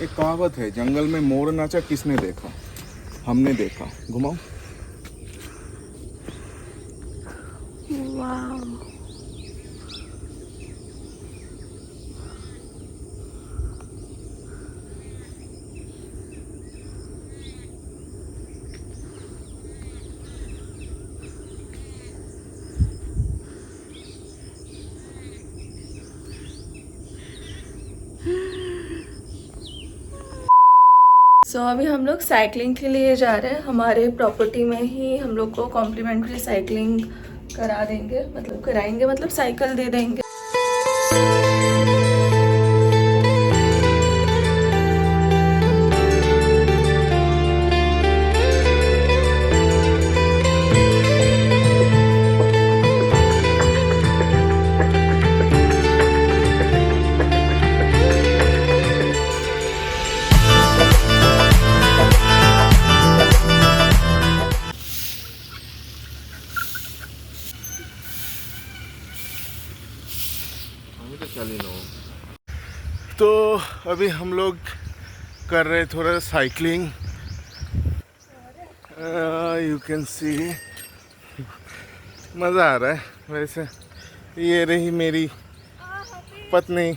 एक कहावत है, जंगल में मोर नाचा किसने देखा? हमने देखा। घुमाओ। वाह। अभी हम लोग साइकिलिंग के लिए जा रहे हैं। हमारे प्रॉपर्टी में ही हम लोग को कॉम्प्लीमेंट्री साइकिलिंग करा देंगे, मतलब कराएंगे, मतलब साइकिल दे देंगे। तो अभी हम लोग कर रहे थोड़ा साइकिलिंग। यू कैन सी मज़ा आ रहा है। वैसे ये रही मेरी पत्नी।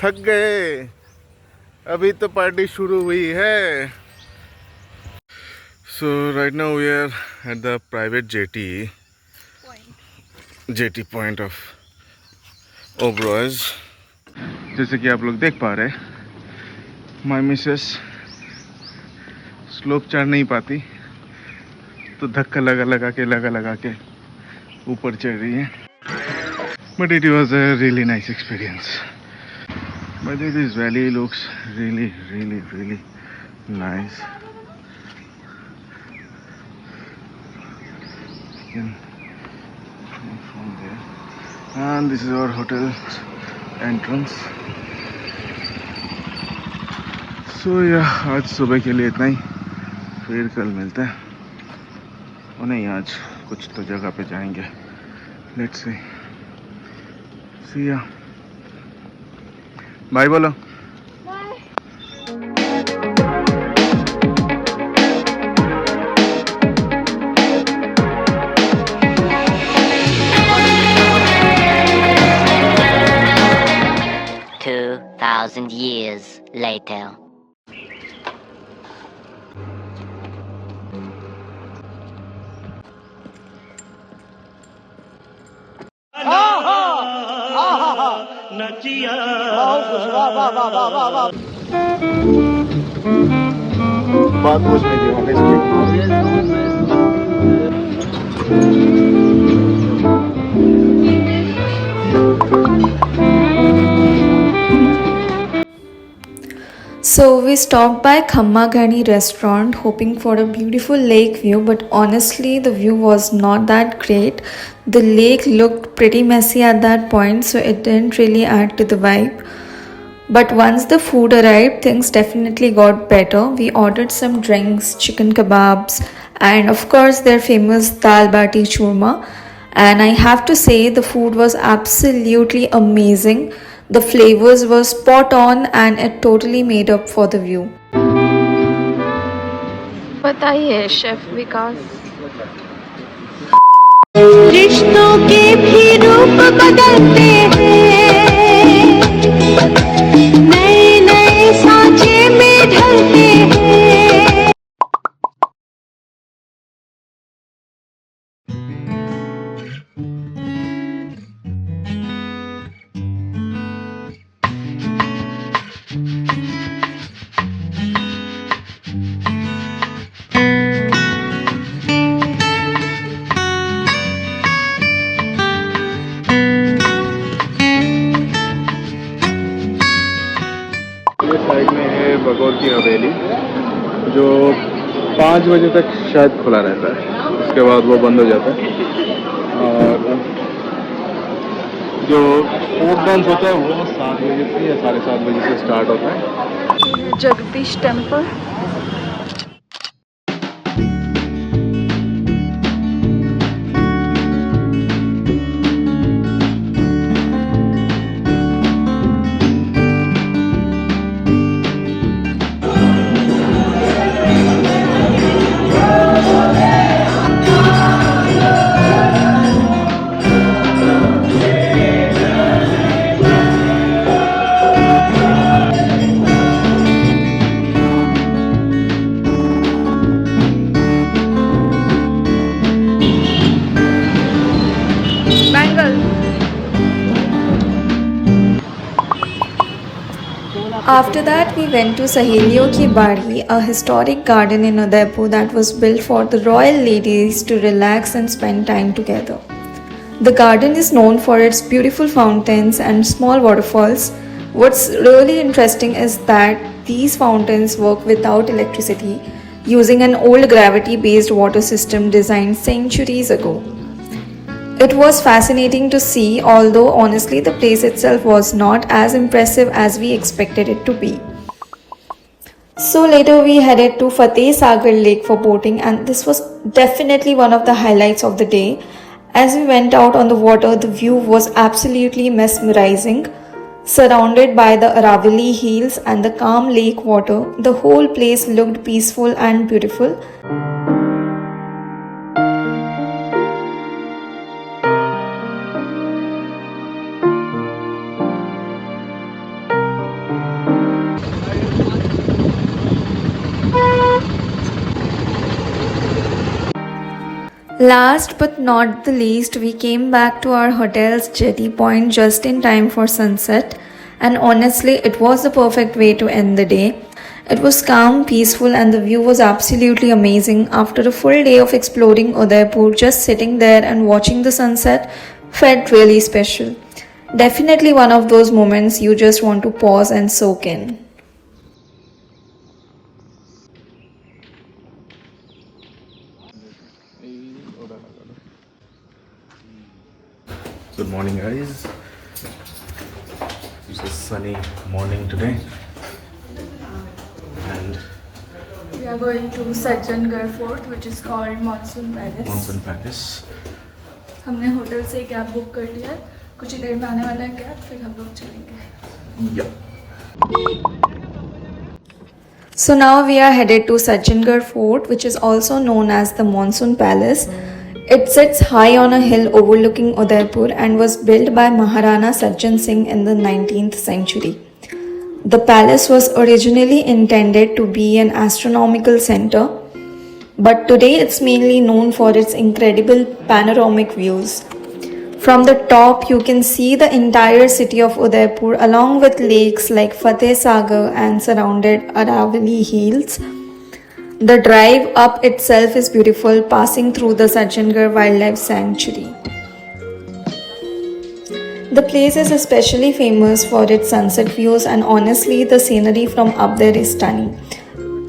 थक गए, अभी तो पार्टी शुरू हुई है। So right now we are at the private jetty point of Oberois. जैसे कि आप लोग देख पा रहे, माय मिसेस स्लोप चढ़ नहीं पाती, तो धक्का लगा के ऊपर चढ़ रही है। But it was a really nice experience. But this valley looks really really really nice. From there, and this is our hotel entrance. So yeah, आज सुबह के लिए इतना ही, फिर कल मिलते हैं। और नहीं, आज कुछ तो जगह पे जाएंगे। लेट्स सी या। बाय बोलो। 2,000 years later. बात पूछने की So we stopped by Khamma Ghani restaurant hoping for a beautiful lake view, but honestly the view was not that great. The lake looked pretty messy at that point, so it didn't really add to the vibe. But once the food arrived, things definitely got better. We ordered some drinks, chicken kebabs, and of course their famous dal bati churma. And I have to say the food was absolutely amazing. The flavors were spot on and it totally made up for the view. बताइए chef विकास। रिश्तों के भी रूप बदलते हैं, नए नए सांचे में ढलते हैं। साइड में है बगौर की हवेली, जो 5 बजे तक शायद खुला रहता है, उसके बाद वो बंद हो जाता है। और जो फोक डांस होता है वो 7 बजे से या 7:30 बजे से स्टार्ट होता है। Jagdish temple. After that, we went to Sahelio Ki Bari, a historic garden in Udaipur that was built for the royal ladies to relax and spend time together. The garden is known for its beautiful fountains and small waterfalls. What's really interesting is that these fountains work without electricity, using an old gravity based water system designed centuries ago. It was fascinating to see, although honestly, the place itself was not as impressive as we expected it to be. So later we headed to Fateh Sagar Lake for boating, and this was definitely one of the highlights of the day. As we went out on the water, the view was absolutely mesmerizing. Surrounded by the Aravali hills and the calm lake water, the whole place looked peaceful and beautiful. Last but not the least, we came back to our hotel's jetty point just in time for sunset, and honestly, it was the perfect way to end the day. It was calm, peaceful, and the view was absolutely amazing. After a full day of exploring Udaipur, just sitting there and watching the sunset felt really special. Definitely one of those moments you just want to pause and soak in. Good morning, guys. It's a sunny morning today, and We are going to Sajjangarh Fort, which is called Monsoon Palace. Monsoon Palace. हमने hotel से cab book कर लिया है, कुछ ही देर में आने वाला है कैब, फिर हम लोग चलेंगे. Yeah. So now we are headed to Sajjangarh Fort, which is also known as the Monsoon Palace. It sits high on a hill overlooking Udaipur and was built by Maharana Sajjan Singh in the 19th century. The palace was originally intended to be an astronomical center, but today it's mainly known for its incredible panoramic views. From the top, you can see the entire city of Udaipur along with lakes like Fateh Sagar and surrounded Aravali Hills. The drive up itself is beautiful, passing through the Sajjangarh Wildlife Sanctuary. The place is especially famous for its sunset views, and honestly, the scenery from up there is stunning.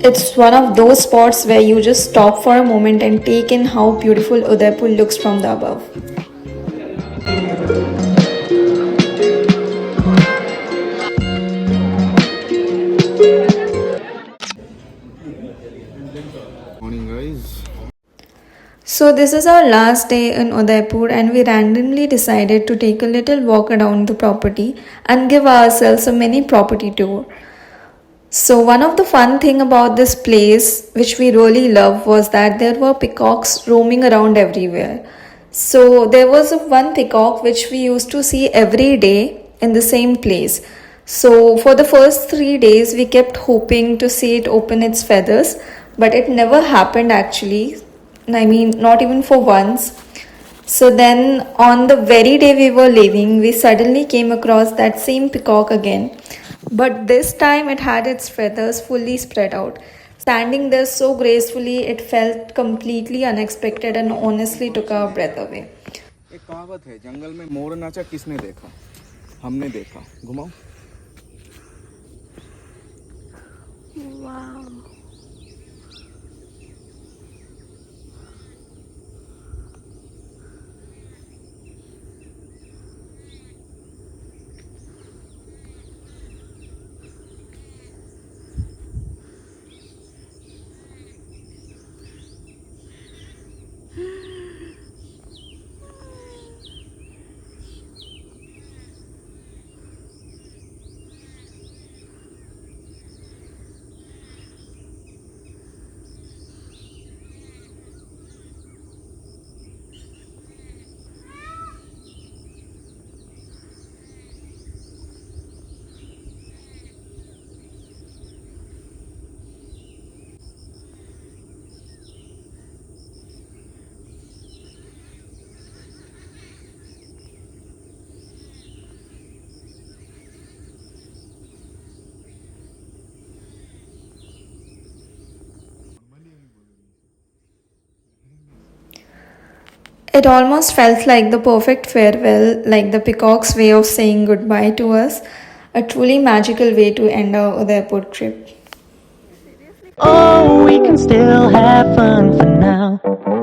It's one of those spots where you just stop for a moment and take in how beautiful Udaipur looks from the above. Morning, guys. So this is our last day in Udaipur, and we randomly decided to take a little walk around the property and give ourselves a mini property tour. So one of the fun thing about this place which we really love was that there were peacocks roaming around everywhere. So there was one peacock which we used to see every day in the same place. So for the first 3 days we kept hoping to see it open its feathers, but it never happened actually. I mean, not even for once. So then, on the very day we were leaving, we suddenly came across that same peacock again. But this time it had its feathers fully spread out. Standing there so gracefully, it felt completely unexpected and honestly took our breath away. एक कहावत है, जंगल में मोर नाचा किसने देखा? हमने देखा. घुमाओ. Wow. It almost felt like the perfect farewell, like the peacock's way of saying goodbye to us. A truly magical way to end our Udaipur trip. Oh, we can still have fun for now.